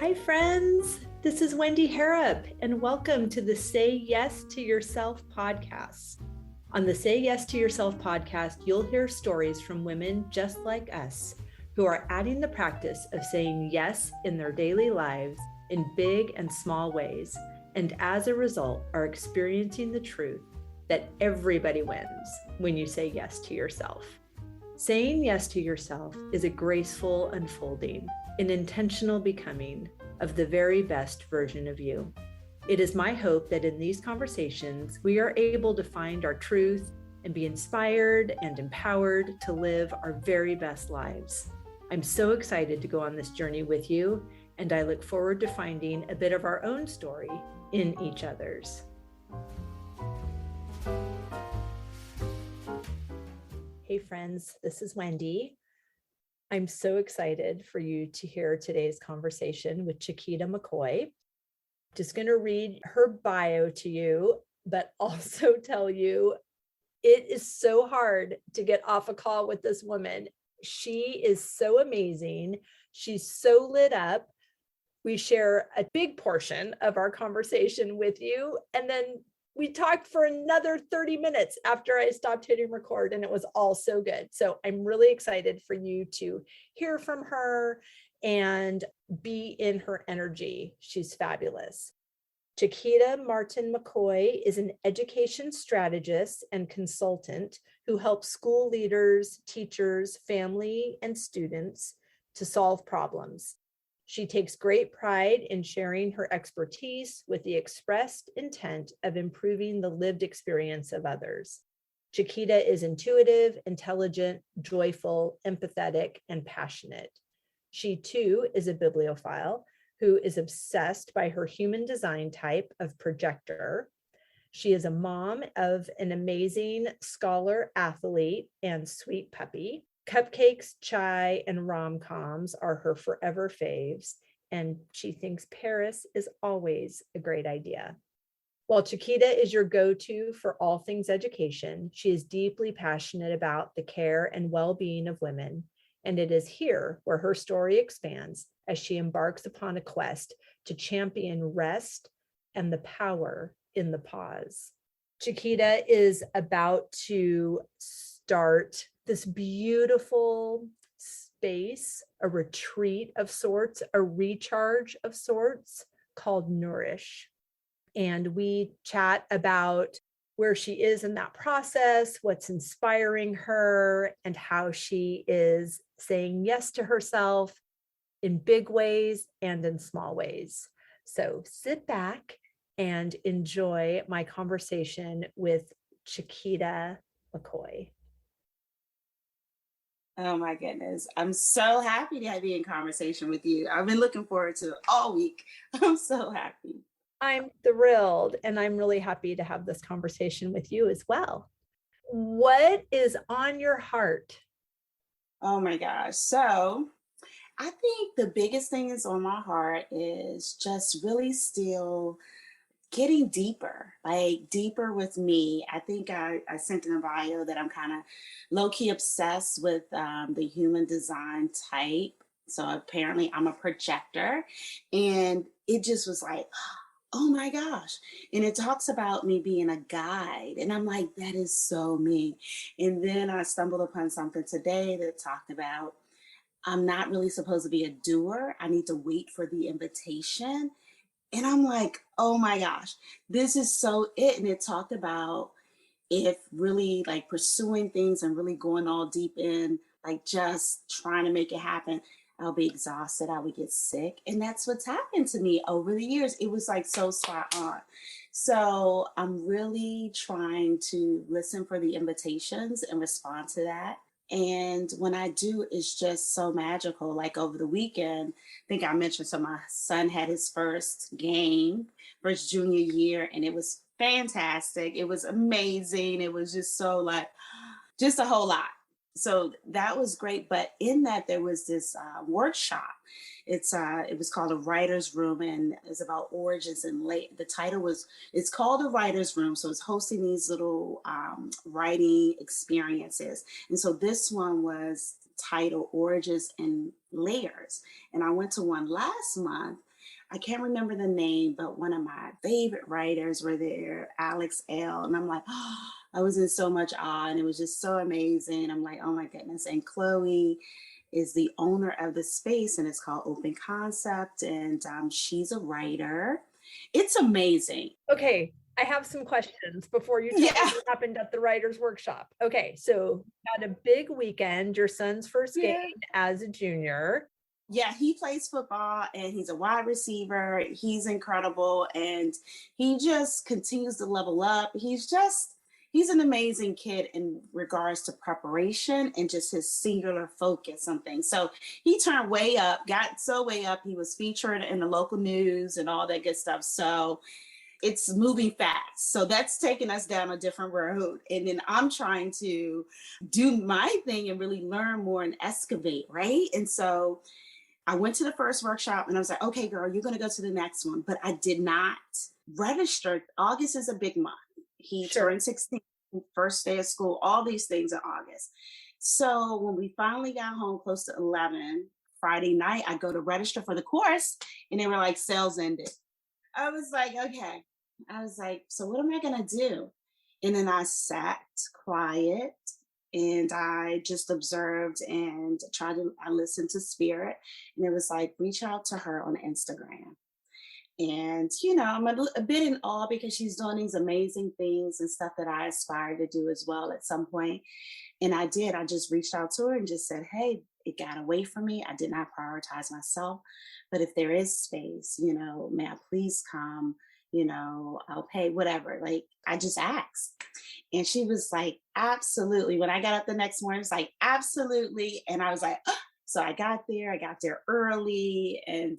Hi, friends. This is Wendy Harrop, and welcome to the Say Yes to Yourself podcast. On the Say Yes to Yourself podcast, you'll hear stories from women just like us who are adding the practice of saying yes in their daily lives in big and small ways, and as a result, are experiencing the truth that everybody wins when you say yes to yourself. Saying yes to yourself is a graceful unfolding, an intentional becoming of the very best version of you. It is my hope that in these conversations, we are able to find our truth and be inspired and empowered to live our very best lives. I'm so excited to go on this journey with you, and I look forward to finding a bit of our own story in each other's. Hey friends, this is Wendy. I'm so excited for you to hear today's conversation with Chiquita McCoy. Just going to read her bio to you, but also tell you it is so hard to get off a call with this woman. She is so amazing. She's so lit up. We share a big portion of our conversation with you, and then we talked for another 30 minutes after I stopped hitting record, and it was all so good. So I'm really excited for you to hear from her and be in her energy. She's fabulous. Chiquita Martin McCoy is an education strategist and consultant who helps school leaders, teachers, family, and students to solve problems. She takes great pride in sharing her expertise with the expressed intent of improving the lived experience of others. Chiquita is intuitive, intelligent, joyful, empathetic, and passionate. She too is a bibliophile who is obsessed by her human design type of projector. She is a mom of an amazing scholar, athlete, and sweet puppy. Cupcakes, chai, and rom-coms are her forever faves, and she thinks Paris is always a great idea. While Chiquita is your go-to for all things education, she is deeply passionate about the care and well-being of women, and it is here where her story expands as she embarks upon a quest to champion rest and the power in the pause. Chiquita is about to start this beautiful space, a retreat of sorts, a recharge of sorts called Nourish. And we chat about where she is in that process, what's inspiring her, and how she is saying yes to herself in big ways and in small ways. So sit back and enjoy my conversation with Chiquita McCoy. Oh my goodness. I'm so happy to be in conversation with you. I've been looking forward to it all week. I'm so happy. I'm thrilled, and I'm really happy to have this conversation with you as well. What is on your heart? Oh my gosh. So I think the biggest thing that's on my heart is just really still getting deeper, like deeper with me. I think I sent in a bio that I'm kind of low-key obsessed with the human design type. So apparently I'm a projector, and it just was like, oh my gosh. And it talks about me being a guide. And I'm like, that is so me. And then I stumbled upon something today that talked about I'm not really supposed to be a doer. I need to wait for the invitation. And I'm like, oh my gosh, this is so it. And it talked about if really like pursuing things and really going all deep in, like just trying to make it happen, I'll be exhausted, I would get sick. And that's what's happened to me over the years. It was like so spot on. So I'm really trying to listen for the invitations and respond to that. And when I do, it's just so magical. Like over the weekend, I think I mentioned, so my son had his first game for his junior year, and it was fantastic. It was amazing. It was just so like, just a whole lot. So that was great. But in that, there was this workshop. It was called a writer's room, and it's about origins and late. The title was, it's called a writer's room. So it's hosting these little writing experiences. And so this one was titled Origins and Layers. And I went to one last month, I can't remember the name, but one of my favorite writers were there, Alex L. And I'm like, oh, I was in so much awe and it was just so amazing. I'm like, oh my goodness. And Chloe is the owner of the space and it's called Open Concept. And she's a writer. It's amazing. Okay, I have some questions before you tell me Yeah. what happened at the writer's workshop. Okay, so you had a big weekend, your son's first game Yeah. as a junior. Yeah, he plays football and he's a wide receiver. He's incredible and he just continues to level up. He's an amazing kid in regards to preparation and just his singular focus on things. So he turned way up, got so way up. He was featured in the local news and all that good stuff. So it's moving fast. So that's taking us down a different road. And then I'm trying to do my thing and really learn more and excavate, right? And so I went to the first workshop and I was like, okay, girl, you're going to go to the next one. But I did not register. August is a big month. He Sure. turned 16, first day of school, all these things in August. So when we finally got home close to 11, Friday night, I go to register for the course and they were like, sales ended. I was like, okay. I was like, so what am I going to do? And then I sat quiet and I just observed and I listened to spirit. And it was like, reach out to her on Instagram. And, I'm a bit in awe because she's doing these amazing things and stuff that I aspire to do as well at some point. And I did. I just reached out to her and just said, hey, it got away from me. I did not prioritize myself. But if there is space, may I please come? I'll pay whatever. Like, I just asked. And she was like, absolutely. When I got up the next morning, it's like, absolutely. And I was like, oh. So I got there early. And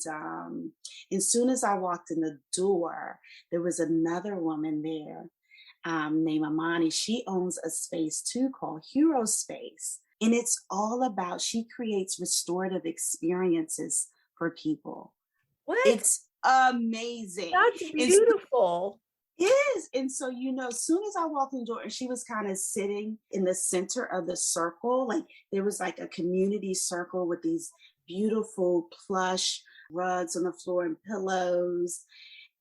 as soon as I walked in the door, there was another woman there named Amani. She owns a space too called Hero Space. And it's all about, she creates restorative experiences for people. What? It's amazing. That's beautiful. Is. And so, as soon as I walked in the door and she was kind of sitting in the center of the circle, like there was like a community circle with these beautiful plush rugs on the floor and pillows.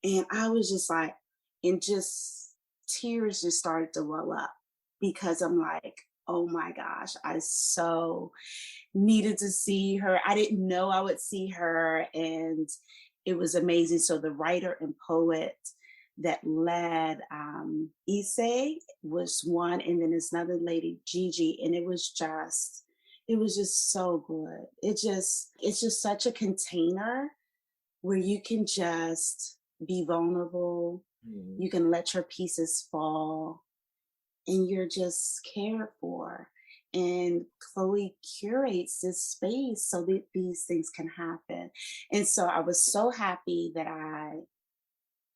And I was just like, and just tears just started to well up because I'm like, oh my gosh, I so needed to see her. I didn't know I would see her. And it was amazing. So the writer and poet that led Issei was one, and then there's another lady, Gigi, and it was just so good. It's just such a container where you can just be vulnerable, you can let your pieces fall, and you're just cared for. And Chloe curates this space so that these things can happen. And so I was so happy that I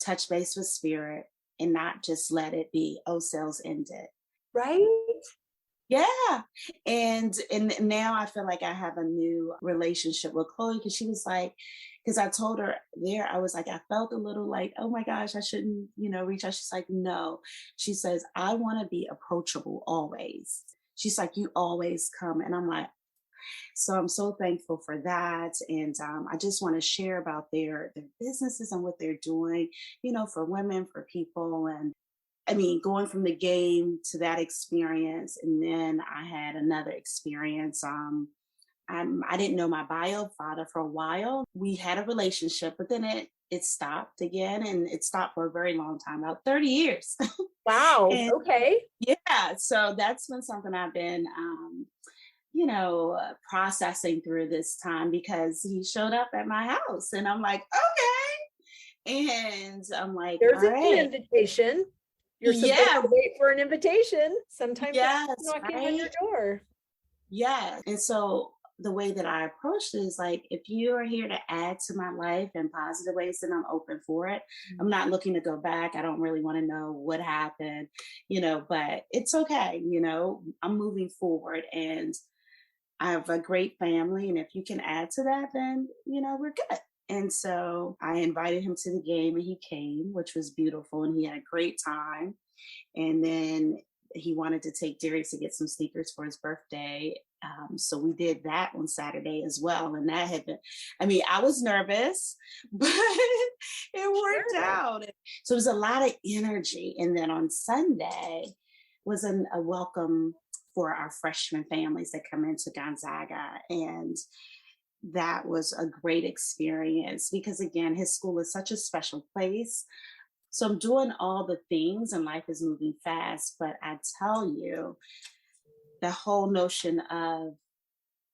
touch base with spirit and not just let it be, oh, sales ended. Right? Yeah. And now I feel like I have a new relationship with Chloe because she was like, because I told her there, I was like, I felt a little like, oh my gosh, I shouldn't, reach out. She's like, no. She says, I want to be approachable always. She's like, you always come. And I'm like, so I'm so thankful for that. And I just want to share about their businesses and what they're doing, for women, for people. And I mean, going from the game to that experience. And then I had another experience. I didn't know my bio father for a while. We had a relationship, but then it stopped again, and it stopped for a very long time, about 30 years. Wow. And Okay. yeah, so that's been something I've been processing through this time because he showed up at my house and I'm like, okay. And I'm like, There's all an right. invitation. You're supposed Yeah. to wait for an invitation. Sometimes Yes. it's knocking on your Right. door. Yeah. And so the way that I approached it is like, if you are here to add to my life in positive ways, then I'm open for it. I'm not looking to go back. I don't really want to know what happened, but it's okay. I'm moving forward and I have a great family. And if you can add to that, then, we're good. And so I invited him to the game and he came, which was beautiful. And he had a great time. And then he wanted to take Darius to get some sneakers for his birthday. So we did that on Saturday as well. And that had been, I mean, I was nervous, but it worked Sure. out. So it was a lot of energy. And then on Sunday was a welcome for our freshman families that come into Gonzaga. And that was a great experience because, again, his school is such a special place. So I'm doing all the things and life is moving fast. But I tell you, the whole notion of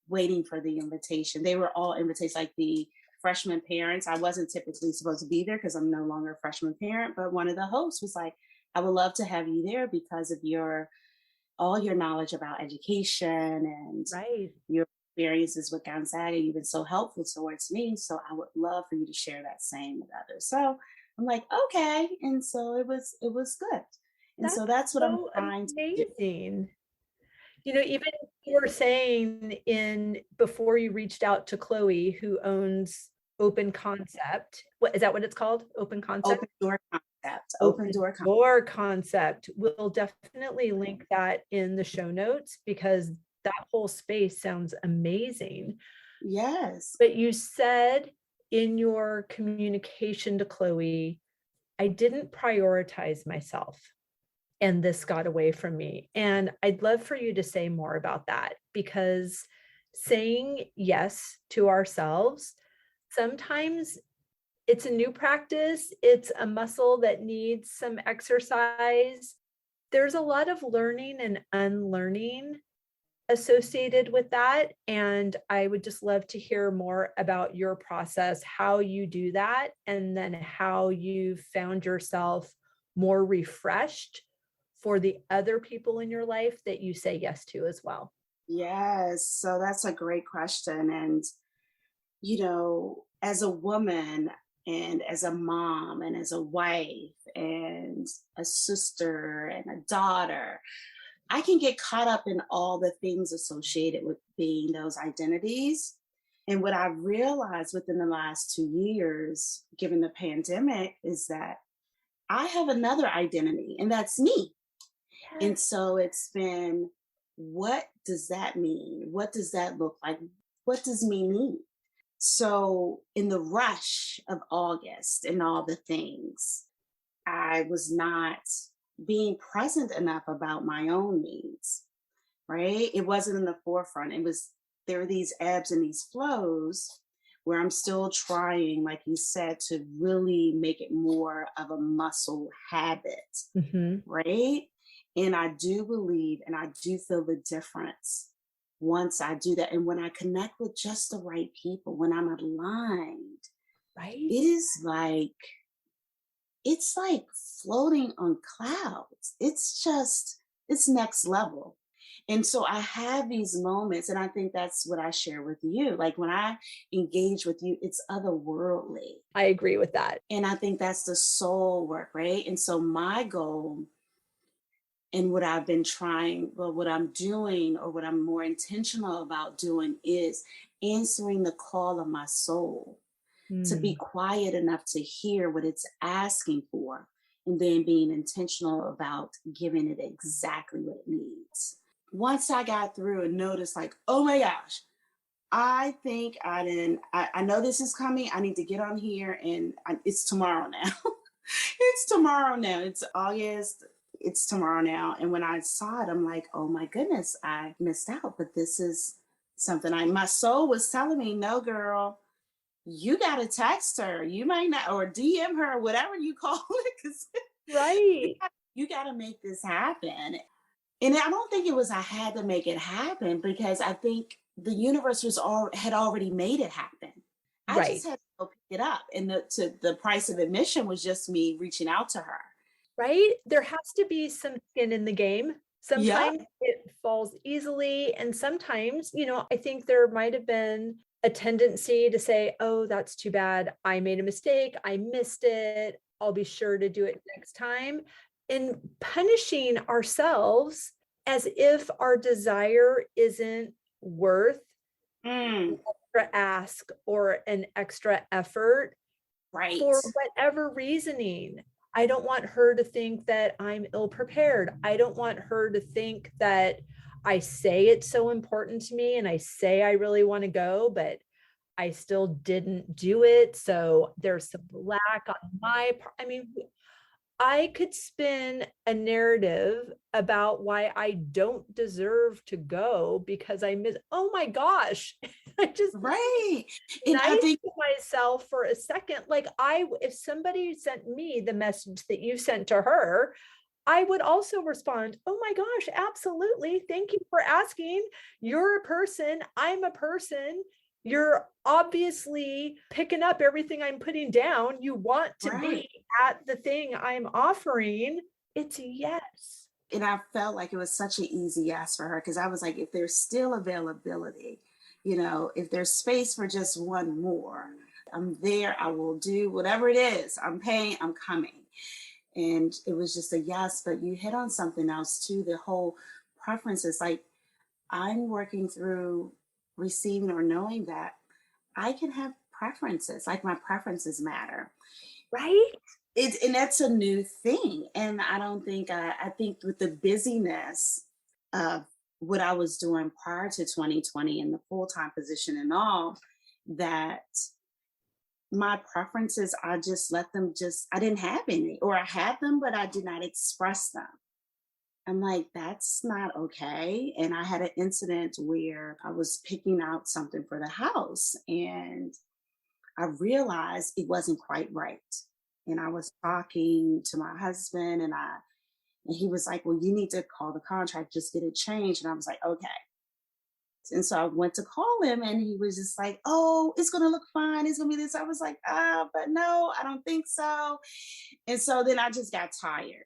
waiting for the invitation, they were all invitations, like the freshman parents. I wasn't typically supposed to be there because I'm no longer a freshman parent, but one of the hosts was like, I would love to have you there because of your all your knowledge about education and Right. your experiences with Gonzaga. You've been so helpful towards me. So I would love for you to share that same with others. So I'm like, okay. And so it was good. And so That's that's what I'm so trying to do. amazing. Even you were saying in before you reached out to Chloe, who owns Open Concept. What is that what it's called? Open Concept? Open door concept. Open Open door concept. Door Concept. We'll definitely link that in the show notes because that whole space sounds amazing. Yes. But you said in your communication to Chloe, I didn't prioritize myself and this got away from me. And I'd love for you to say more about that because saying yes to ourselves, sometimes it's a new practice, it's a muscle that needs some exercise. There's a lot of learning and unlearning associated with that. And I would just love to hear more about your process, how you do that, and then how you found yourself more refreshed for the other people in your life that you say yes to as well. Yes. So that's a great question. And, as a woman and as a mom and as a wife and a sister and a daughter, I can get caught up in all the things associated with being those identities. And what I've realized within the last 2 years, given the pandemic, is that I have another identity, and that's me. And Yes. so it's been, what does that mean? What does that look like? What does me mean? So, in the rush of August and all the things, I was not being present enough about my own needs, right? It wasn't in the forefront. There were these ebbs and these flows where I'm still trying, like you said, to really make it more of a muscle habit, Mhm. right? And I do believe and I do feel the difference once I do that. And when I connect with just the right people, when I'm aligned, Right? it is like, it's like floating on clouds. It's next level. And so I have these moments, and I think that's what I share with you. Like when I engage with you, it's otherworldly. I agree with that. And I think that's the soul work, right? And so my goal and what I've been trying, well, what I'm doing, or what I'm more intentional about doing is answering the call of my soul to be Mm. quiet enough to hear what it's asking for, and then being intentional about giving it exactly what it needs. Once I got through and noticed, like, oh my gosh, I think I know this is coming. I need to get on here, and it's tomorrow now. It's tomorrow now. It's August. It's tomorrow now. And when I saw it, I'm like, oh my goodness, I missed out. But this is something my soul was telling me, no, girl, you got to text her. You might not, or DM her, whatever you call it, because Right. you got to make this happen. And I don't think it was I had to make it happen because I think the universe had already made it happen. I Right. just had to go pick it up, and the price of admission was just me reaching out to her. Right? There has to be some skin in the game. Yeah, Sometimes it falls easily. And sometimes, I think there might have been a tendency to say, oh, that's too bad. I made a mistake. I missed it. I'll be sure to do it next time. And punishing ourselves as if our desire isn't worth mm, an extra ask or an extra effort right. for whatever reasoning. I don't want her to think that I'm ill prepared. I don't want her to think that I say it's so important to me and I say I really want to go, but I still didn't do it. So there's some lack on my part. I mean, I could spin a narrative about why I don't deserve to go because I miss, oh my gosh, I just Right. And I nice think, to myself for a second. Like if somebody sent me the message that you sent to her, I would also respond, oh my gosh, absolutely. Thank you for asking. You're a person. I'm a person. You're obviously picking up everything I'm putting down. You want to right. be at the thing I'm offering. It's a yes. And I felt like it was such an easy yes for her because I was like, if there's still availability, if there's space for just one more, I'm there. I will do whatever it is. I'm paying, I'm coming. And it was just a yes. But you hit on something else too, the whole preferences. Like, I'm working through receiving or knowing that I can have preferences, like my preferences matter. Right? And that's a new thing. And I don't think I think with the busyness of what I was doing prior to 2020 and the full-time position and all, that my preferences, I just let them I didn't have any, or I had them, but I did not express them. I'm like, that's not okay. And I had an incident where I was picking out something for the house and I realized it wasn't quite right. And I was talking to my husband and he was like, well, you need to call the contract, just get it changed. And I was like, okay. And so I went to call him and he was just like, oh, it's gonna look fine. It's gonna be this. I was like, but no, I don't think so. And so then I just got tired.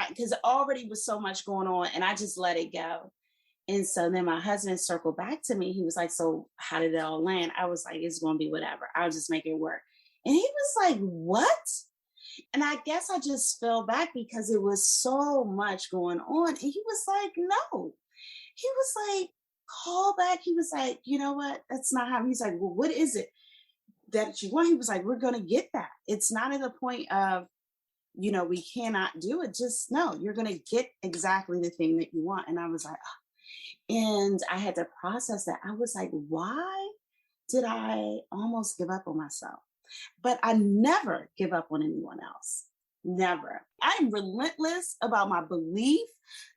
Because it already was so much going on and I just let it go. And so then my husband circled back to me. He was like, so how did it all land? I was like, it's going to be whatever. I'll just make it work. And he was like, what? And I guess I just fell back because it was so much going on. And he was like, no. He was like, call back. He was like, you know what? That's not how. He's like, well, what is it that you want? He was like, we're going to get that. It's not at the point of, we cannot do it. Just no, you're going to get exactly the thing that you want. And I was like, and I had to process that. I was like, why did I almost give up on myself? But I never give up on anyone else. Never. I'm relentless about my belief.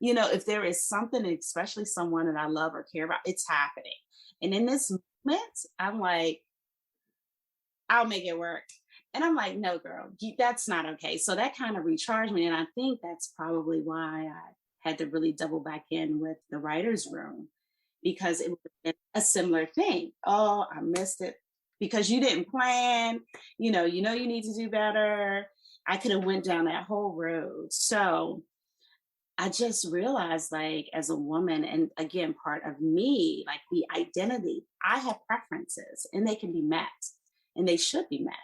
If there is something, especially someone that I love or care about, it's happening. And in this moment, I'm like, I'll make it work. And I'm like, no, girl, that's not okay. So that kind of recharged me. And I think that's probably why I had to really double back in with the writer's room because it was a similar thing. Oh, I missed it because you didn't plan. You need to do better. I could have went down that whole road. So I just realized, like, as a woman, and again, part of me, like the identity, I have preferences and they can be met and they should be met.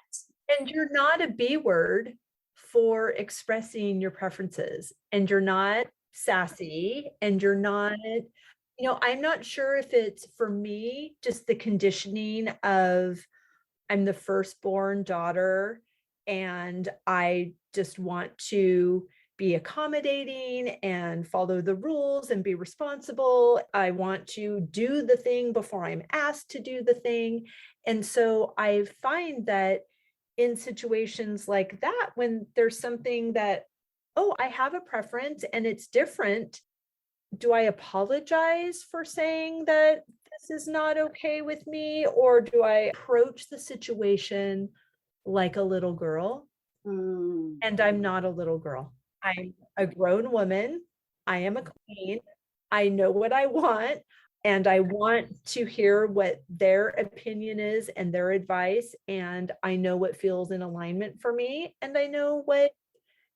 And you're not a B word for expressing your preferences, and you're not sassy, and you're not, I'm not sure if it's for me, just the conditioning of I'm the firstborn daughter and I just want to be accommodating and follow the rules and be responsible. I want to do the thing before I'm asked to do the thing. And so I find that in situations like that, when there's something that, oh, I have a preference and it's different, do I apologize for saying that this is not okay with me? Or do I approach the situation like a little girl? Mm, And I'm not a little girl. I'm a grown woman. I am a queen. I know what I want. And I want to hear what their opinion is and their advice. And I know what feels in alignment for me. And I know what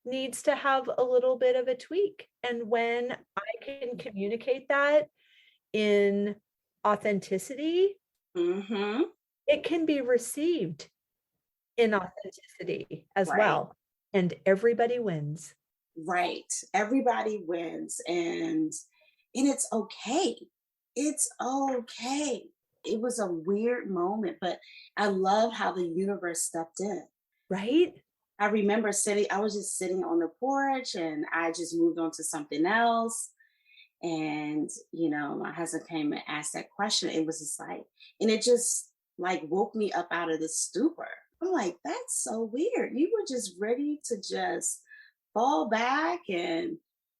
needs to have a little bit of a tweak. And when I can communicate that in authenticity, hmm it can be received in authenticity as Right. well. And everybody wins. Right. Everybody wins. And it's okay. It's okay. It was a weird moment, but I love how the universe stepped in. Right? I remember I was just sitting on the porch and I just moved on to something else. And, my husband came and asked that question. It was just like, and it just like woke me up out of the stupor. I'm like, that's so weird. You were just ready to just fall back and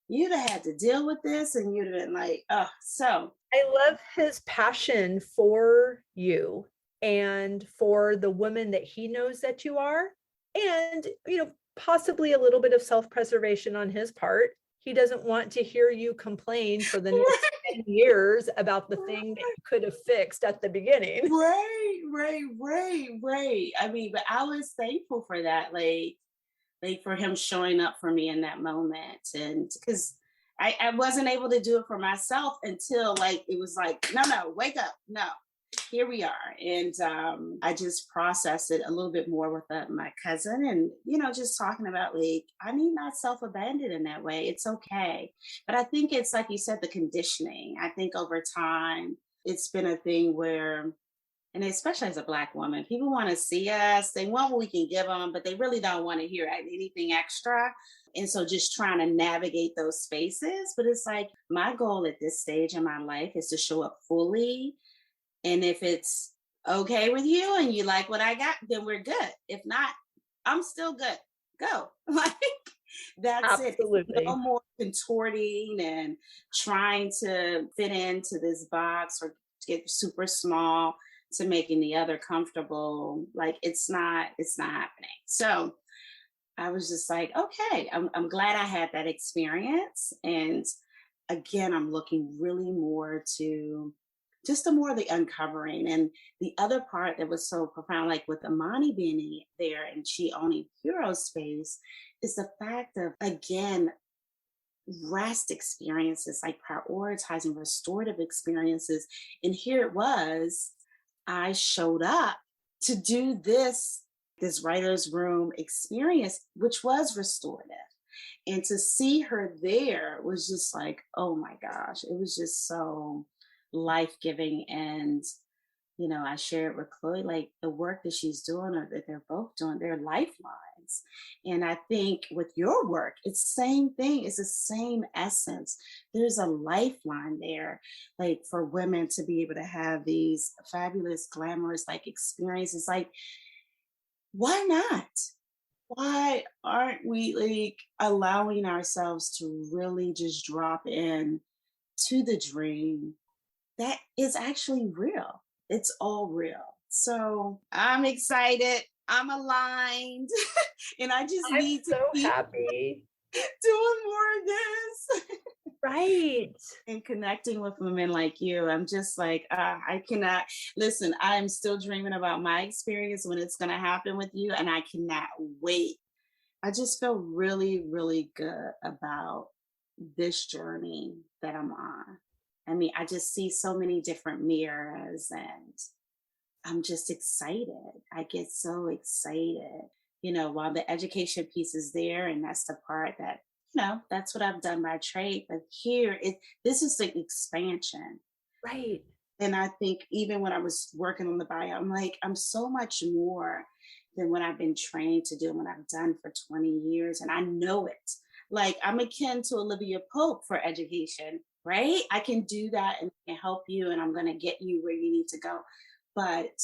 you'd have had to deal with this and you'd have been like, oh, so I love his passion for you and for the woman that he knows that you are. And, possibly a little bit of self preservation on his part. He doesn't want to hear you complain for the next 10 years about the thing that you could have fixed at the beginning. right. I mean, but I was thankful for that. Like for him showing up for me in that moment. And because I wasn't able to do it for myself until like it was like, no, wake up. No, here we are. And I just processed it a little bit more with my cousin and, just talking about like, I need not self abandon in that way. It's okay. But I think it's like you said, the conditioning. I think over time, it's been a thing where and especially as a Black woman, people want to see us. They want what we can give them, but they really don't want to hear anything extra. And so just trying to navigate those spaces. But it's like my goal at this stage in my life is to show up fully. And if it's okay with you and you like what I got, then we're good. If not, I'm still good. Go. Like that's it. No Absolutely. more contorting and trying to fit into this box or get super small to making the other comfortable. Like it's not happening. So I was just like, okay, I'm glad I had that experience. And again, I'm looking really more to just the more of the uncovering. And the other part that was so profound, like with Amani being there and she owning Hero Space, is the fact of, again, rest experiences, like prioritizing restorative experiences. And here it was, I showed up to do this writer's room experience, which was restorative. And to see her there was just like, oh my gosh, it was just so life giving. And, I shared with Chloe, like the work that she's doing or that they're both doing, they're lifelines. And I think with your work, it's the same thing, it's the same essence. There's a lifeline there, like for women to be able to have these fabulous, glamorous like experiences. Like, why not? Why aren't we like allowing ourselves to really just drop in to the dream that is actually real? It's all real. So I'm excited. I'm aligned. And I just I'm need to so keep happy. doing more of this Right. and connecting with women like you. I'm just like, I cannot listen. I am still dreaming about my experience when it's going to happen with you. And I cannot wait. I just feel really, really good about this journey that I'm on. I mean, I just see so many different mirrors and I'm just excited. I get so excited, while the education piece is there. And that's the part that, that's what I've done by trade. But here, this is the expansion. Right. And I think even when I was working on the bio, I'm like, I'm so much more than what I've been trained to do and what I've done for 20 years. And I know it. Like I'm akin to Olivia Pope for education, right? I can do that and can help you and I'm going to get you where you need to go. But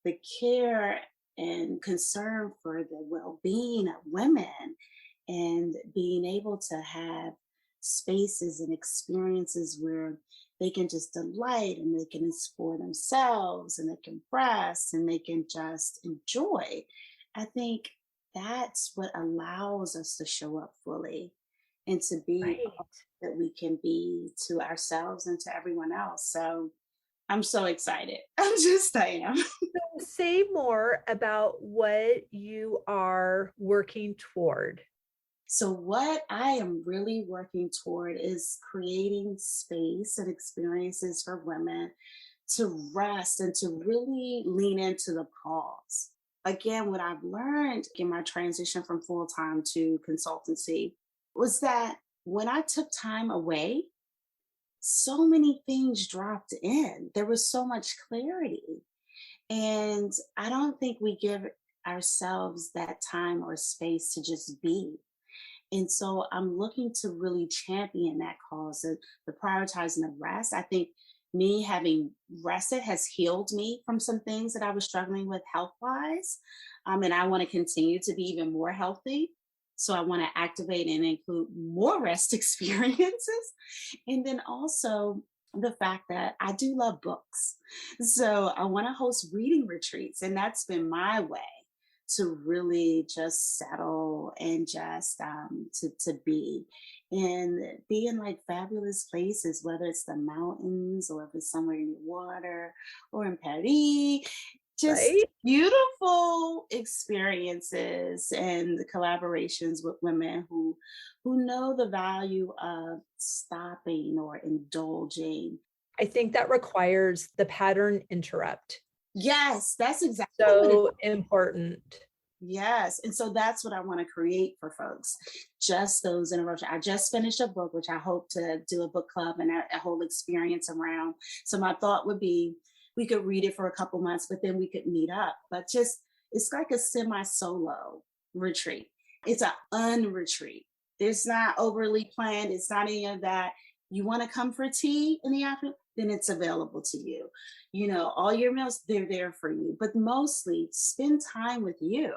the care and concern for the well-being of women and being able to have spaces and experiences where they can just delight and they can explore themselves and they can rest and they can just enjoy. I think that's what allows us to show up fully and to be Right. all that we can be to ourselves and to everyone else. So I'm so excited. I am. So say more about what you are working toward. So, what I am really working toward is creating space and experiences for women to rest and to really lean into the pause. Again, what I've learned in my transition from full time to consultancy was that when I took time away, so many things dropped in. There was so much clarity. And I don't think we give ourselves that time or space to just be. And so I'm looking to really champion that cause, the prioritizing of rest. I think me having rested has healed me from some things that I was struggling with health wise. And I want to continue to be even more healthy. So I want to activate and include more rest experiences. And then also the fact that I do love books. So I want to host reading retreats. And that's been my way to really just settle and just to be in like fabulous places, whether it's the mountains or if it's somewhere in the water or in Paris, just Right? beautiful experiences and the collaborations with women who know the value of stopping or indulging. I think that requires the pattern interrupt. Yes, that's exactly what it. So important. Yes. And so that's what I want to create for folks. Just those interruptions. I just finished a book, which I hope to do a book club and a whole experience around. So my thought would be we could read it for a couple months, but then we could meet up. But just, it's like a semi solo retreat. It's an unretreat. It's not overly planned. It's not any of that. You want to come for tea in the afternoon? Then it's available to you. You know, all your meals, they're there for you, but mostly spend time with you.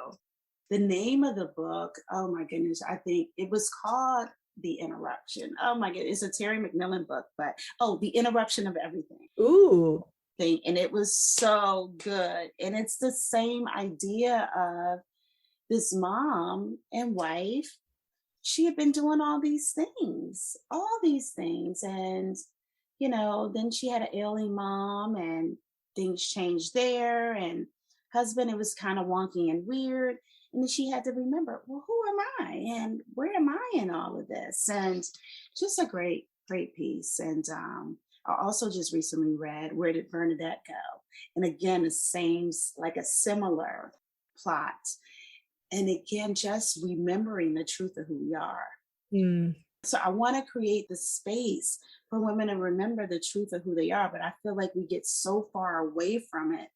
The name of the book, oh my goodness, I think it was called The Interruption. Oh my goodness, it's a Terry McMillan book, but The Interruption of Everything. Ooh, And it was so good. And it's the same idea of this mom and wife. She had been doing all these things. And, then she had an ailing mom and things changed there. And husband, it was kind of wonky and weird. And then she had to remember, well, who am I? And where am I in all of this? And just a great, great piece. And I also just recently read Where Did Bernadette Go? And again, the same, like a similar plot. And again, just remembering the truth of who we are. mm, So I want to create the space for women to remember the truth of who they are. But I feel like we get so far away from it,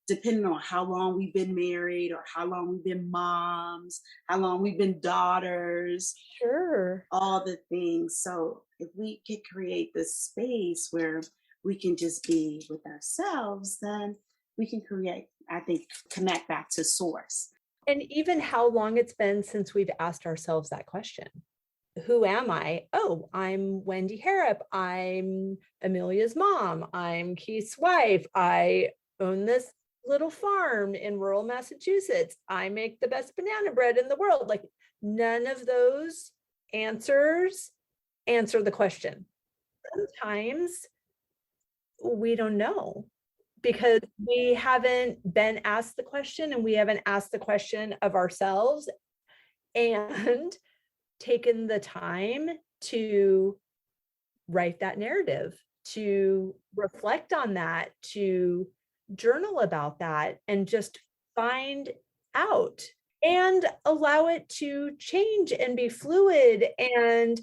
depending on how long we've been married or how long we've been moms, how long we've been daughters, sure. all the things. So if we could create this space where we can just be with ourselves, then we can create, I think, connect back to source. And even how long it's been since we've asked ourselves that question. Who am I? Oh, I'm Wendy Harrop. I'm Amelia's mom. I'm Keith's wife. I own this little farm in rural Massachusetts. I make the best banana bread in the world. Like, none of those answers answer the question. Sometimes we don't know because we haven't been asked the question and we haven't asked the question of ourselves and taken the time to write that narrative, to reflect on that, to journal about that, and just find out and allow it to change and be fluid. And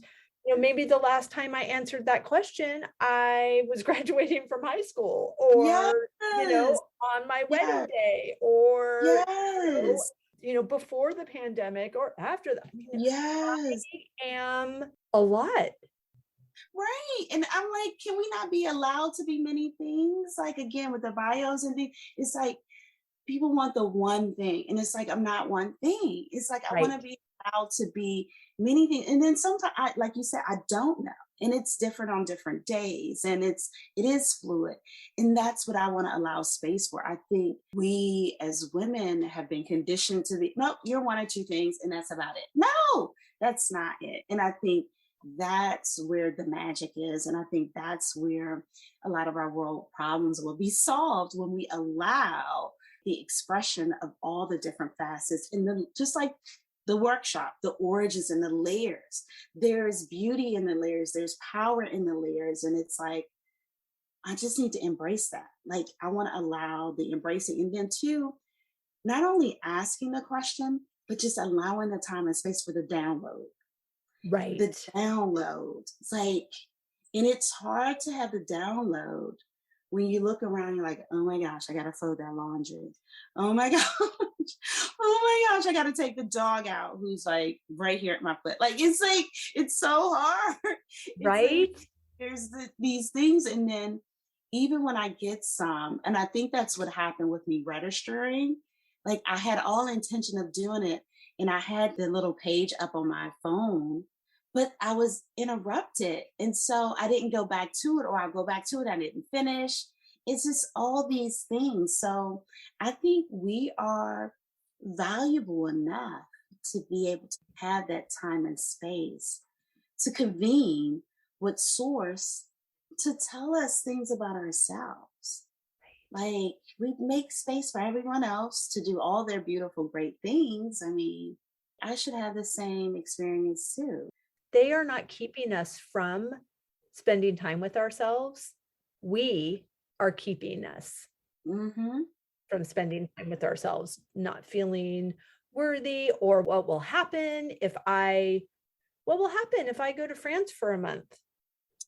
maybe the last time I answered that question, I was graduating from high school, Yes. or on my wedding Yes. day, or Yes. before the pandemic or after that. I mean, Yes. I am a lot. Right. And I'm like, can we not be allowed to be many things? Like again, with the bios and things, it's like people want the one thing. And it's like, I'm not one thing. It's like I want Right. to be allowed to be many things. And then sometimes like you said, I don't know. And it's different on different days. And it is fluid. And that's what I want to allow space for. I think we as women have been conditioned to be, nope, you're one or two things, and that's about it. No, that's not it. And I think that's where the magic is. And I think that's where a lot of our world problems will be solved when we allow the expression of all the different facets and then just like the workshop, the origins and the layers. There's beauty in the layers, there's power in the layers. And it's like, I just need to embrace that. Like, I want to allow the embracing. And then, two, not only asking the question, but just allowing the time and space for the download. The Right. download. It's like, and it's hard to have the download when you look around, you're like, oh my gosh, I gotta fold that laundry. Oh my gosh. Oh my gosh, I gotta take the dog out who's like right here at my foot. Like, it's so hard. It's like Right? there's these things. And then even when I get some, and I think that's what happened with me registering, like I had all intention of doing it and I had the little page up on my phone, but I was interrupted. And so I didn't go back to it, or I go back to it, I didn't finish. It's just all these things. So I think we are valuable enough to be able to have that time and space to convene with source to tell us things about ourselves. Like we make space for everyone else to do all their beautiful, great things. I mean, I should have the same experience too. They are not keeping us from spending time with ourselves. We are keeping us Mm-hmm. from spending time with ourselves, not feeling worthy, or what will happen if I go to France for a month?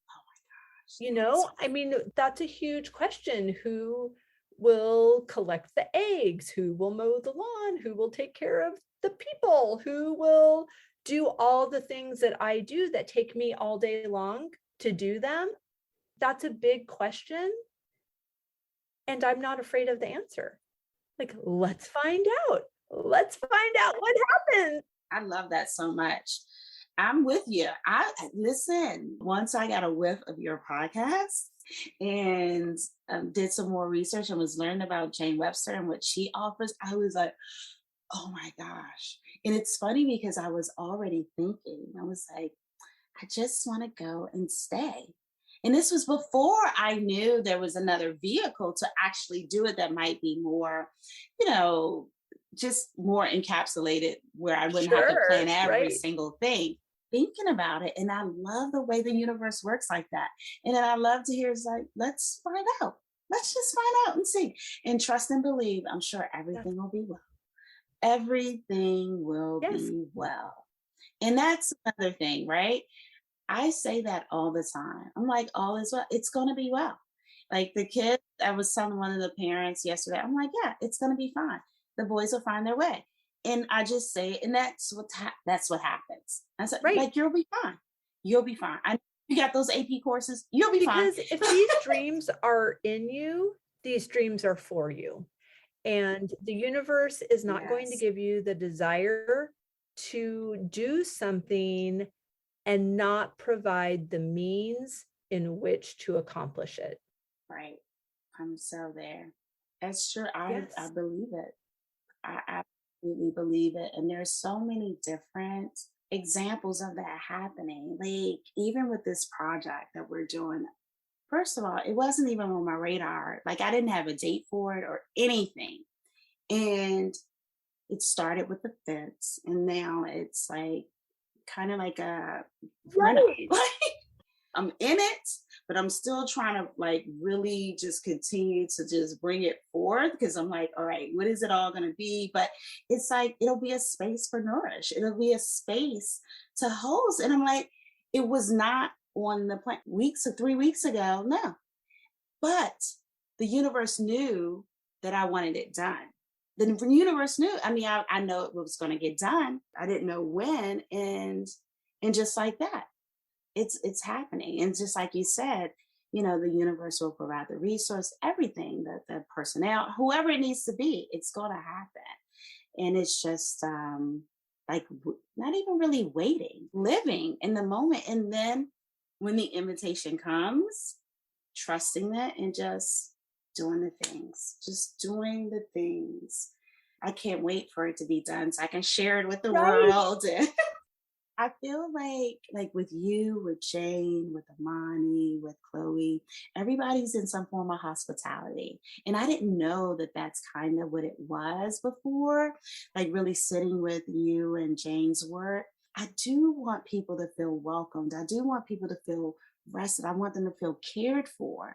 Oh my gosh, yes. I mean, that's a huge question. Who will collect the eggs? Who will mow the lawn? Who will take care of the people? Who will do all the things that I do that take me all day long to do them? That's a big question. And I'm not afraid of the answer. Like, let's find out. Let's find out what happened. I love that so much. I'm with you. I listen. Once I got a whiff of your podcast and did some more research and was learning about Jane Webster and what she offers, I was like, oh my gosh. And it's funny because I was already thinking, I was like, I just want to go and stay. And this was before I knew there was another vehicle to actually do it that might be more, you know, just more encapsulated where I wouldn't have to plan Sure, every right? single thing. Thinking about it. And I love the way the universe works like that. And then I love to hear it's like, let's find out. Let's just find out and see. And trust and believe, I'm sure That's, everything will be well. Everything will yes, be well. And that's another thing, right? I say that all the time. I'm like, all is well. It's going to be well. Like the kids, I was telling one of the parents yesterday, I'm like, yeah, it's going to be fine. The boys will find their way. And I just say, and that's what happens. I said, right. like, you'll be fine. You'll be fine. I you got those AP courses. You'll be fine. Because if these dreams are in you, these dreams are for you. And the universe is not going to Yes. give you the desire to do something and not provide the means in which to accomplish it. Right. I'm so there. That's true. I Yes. believe it. I absolutely believe it. And there's so many different examples of that happening. Like even with this project that we're doing, first of all, it wasn't even on my radar. Like I didn't have a date for it or anything. And it started with the fence and now it's like kind of like a rental. Right. I'm in it, but I'm still trying to like really just continue to just bring it forth because I'm like, all right, what is it all going to be? But it's like, it'll be a space for Nourish. It'll be a space to host. And I'm like, it was not on the plan weeks or 3 weeks ago. No, but the universe knew that I wanted it done. The universe knew. I mean, I know it was going to get done. I didn't know when. And just like that it's happening. And just like you said, the universe will provide the resource, everything, the personnel, whoever it needs to be, it's going to happen. And it's just like not even really waiting, living in the moment. And then when the invitation comes, trusting it and just doing the things. I can't wait for it to be done so I can share it with the Right. world. I feel like with you, with Jane, with Amani, with Chloe, everybody's in some form of hospitality. And I didn't know that that's kind of what it was before, like really sitting with you and Jane's work. I do want people to feel welcomed. I do want people to feel rested. I want them to feel cared for.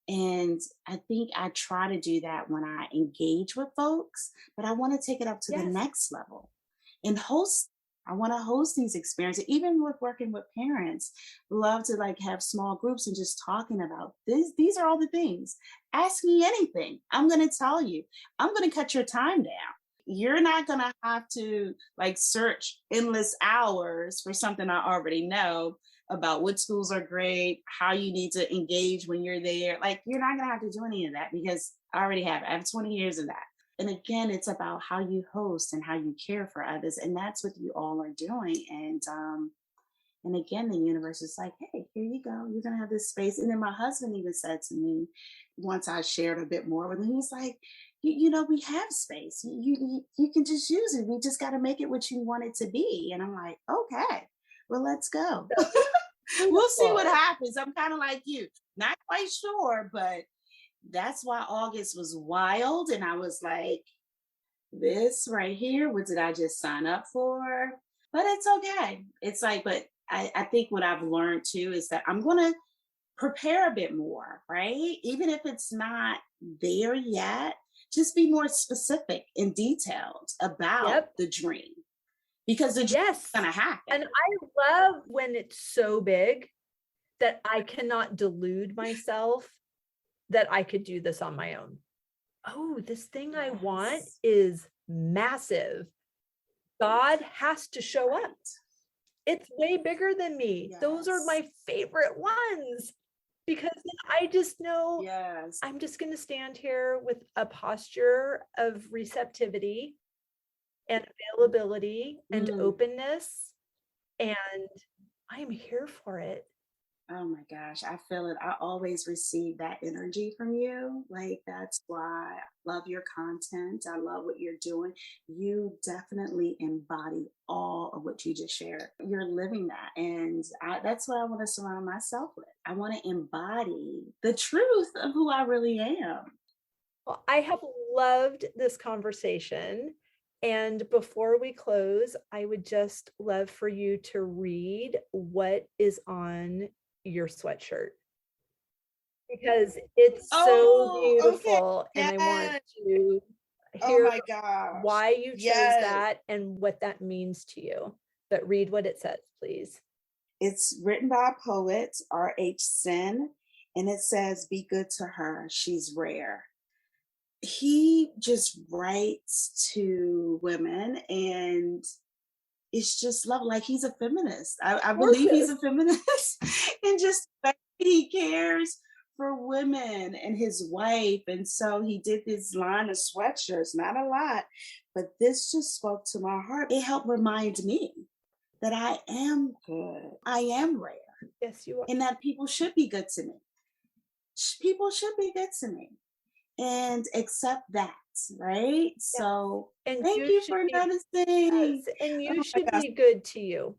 And I think I try to do that when I engage with folks, but I want to take it up to the Yes. next level and host. I want to host these experiences, even with working with parents. Love to like have small groups and just talking about this. These are all the things. Ask me anything. I'm going to tell you. I'm going to cut your time down. You're not going to have to like search endless hours for something I already know about what schools are great, how you need to engage when you're there. Like, you're not going to have to do any of that because I already have. I have 20 years of that. And again, it's about how you host and how you care for others. And that's what you all are doing. And again, the universe is like, hey, here you go. You're going to have this space. And then my husband even said to me, once I shared a bit more with him, he's like, you know, we have space. You can just use it. We just got to make it what you want it to be. And I'm like, okay, well, let's go. We'll see what happens. I'm kind of like you, not quite sure, but that's why August was wild. And I was like, this right here, what did I just sign up for? But it's okay. It's like, but I think what I've learned too is that I'm going to prepare a bit more, right? Even if it's not there yet, just be more specific and detailed about the dream because the dream is going to happen. And I love when it's so big that I cannot delude myself that I could do this on my own. Oh, this thing I want is massive. God has to show up. It's way bigger than me. Those are my favorite ones because then I just know I'm just going to stand here with a posture of receptivity and availability and openness, and I'm here for it. Oh my gosh, I feel it. I always receive that energy from you. Like, that's why I love your content. I love what you're doing. You definitely embody all of what you just shared. You're living that. And that's what I want to surround myself with. I want to embody the truth of who I really am. Well, I have loved this conversation. And before we close, I would just love for you to read what is on your sweatshirt because it's so beautiful. And I want to hear why you chose that and what that means to you. But read what it says, please. It's written by a poet, R.H. Sin, and it says, "Be good to her. She's rare." He just writes to women, and it's just love. Like, he's a feminist. I believe he's a feminist, and just he cares for women and his wife. And so he did this line of sweatshirts, not a lot, but this just spoke to my heart. It helped remind me that I am good. I am rare. Yes, you are. And that people should be good to me. People should be good to me and accept that, right? Yes. So thank you for noticing. Yes, and you should be good to you.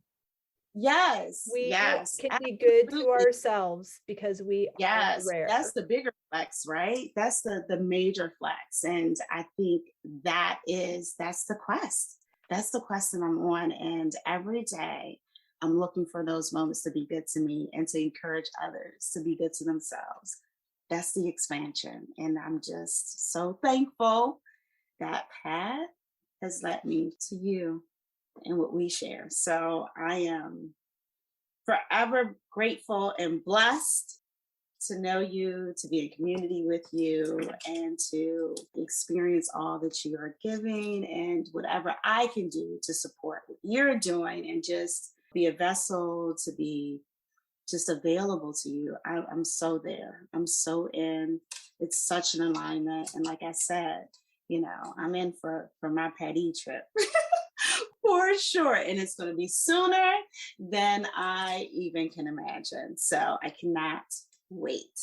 Yes. We can be good to ourselves because we are rare. That's the bigger flex, right? That's the major flex. And I think that's the quest. That's the quest that I'm on. And every day I'm looking for those moments to be good to me and to encourage others to be good to themselves. That's the expansion. And I'm just so thankful that path has led me to you and what we share. So I am forever grateful and blessed to know you, to be in community with you, and to experience all that you are giving and whatever I can do to support what you're doing and just be a vessel to be just available to you. I'm so there. I'm so in. It's such an alignment. And like I said, I'm in for my Patty trip for sure. And it's going to be sooner than I even can imagine. So I cannot wait.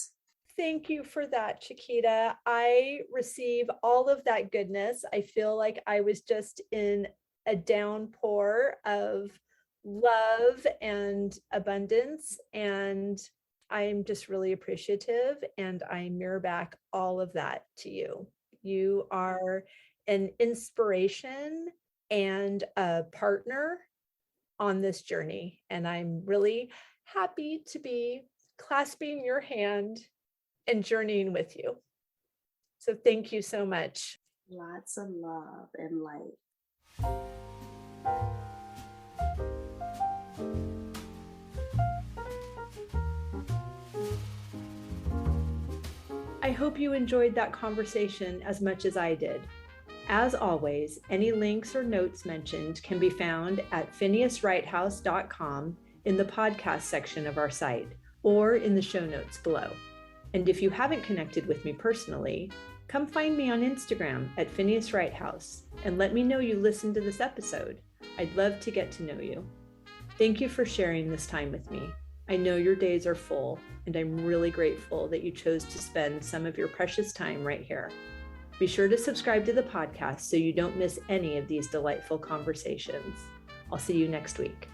Thank you for that, Chiquita. I receive all of that goodness. I feel like I was just in a downpour of love and abundance, and I'm just really appreciative, and I mirror back all of that to you. You are an inspiration and a partner on this journey, and I'm really happy to be clasping your hand and journeying with you. So thank you so much. Lots of love and light. I hope you enjoyed that conversation as much as I did. As always, any links or notes mentioned can be found at phineaswrighthouse.com in the podcast section of our site or in the show notes below. And if you haven't connected with me personally, come find me on Instagram at Phineas Wrighthouse and let me know you listened to this episode. I'd love to get to know you. Thank you for sharing this time with me. I know your days are full, and I'm really grateful that you chose to spend some of your precious time right here. Be sure to subscribe to the podcast so you don't miss any of these delightful conversations. I'll see you next week.